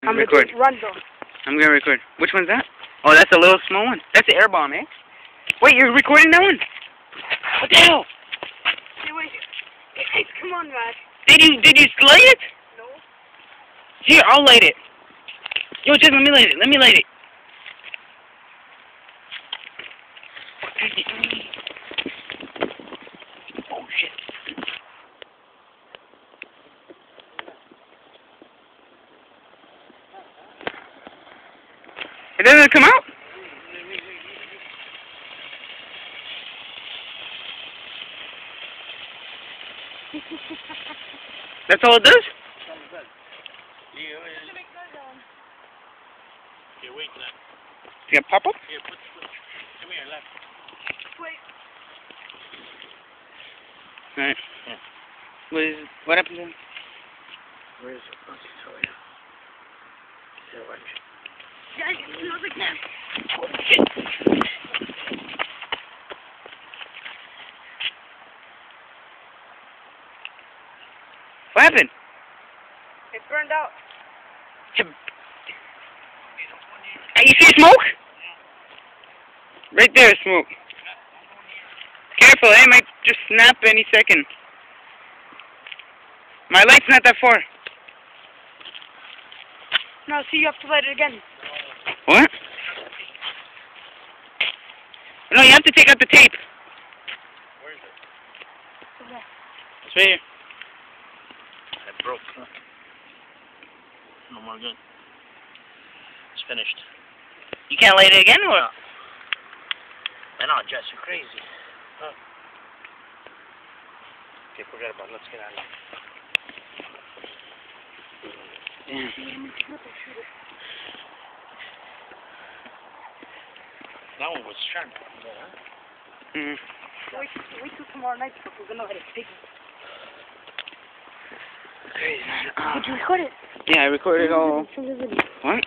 I'm gonna Record. run though. I'm gonna record. Which one's that? Oh, that's a little small one. That's an air bomb, eh? Wait, you're recording that one? What the hell? Hey, wait. Hey, come on, man. Did you light it? No. Here, I'll light it. Yo, just let me light it. Let me light it. Oh shit. It doesn't come out? That's all it does? Here, wait, left. You got pop up? Here, come here, left. Wait. Alright. Yeah. What happened to him? Where is it? What's it tell you? Here, watch. Yeah, it smells like that. Oh, shit. What happened? It burned out. You see smoke? Right there, smoke. Careful, it might just snap any second. My light's not that far. No, see, you have to light it again. What? No, you have to take out the tape. Where is it? Okay. It's right here. It broke. Huh? No more good. It's finished. You can't light it again, or? No. I know, Jess, you're crazy. Huh? Okay, forget about it. Let's get out of here. Damn. That one was sharp. Mm. Wait till tomorrow night because we're gonna let it dig. Crazy, man. Did you record it? Yeah, I recorded all. What?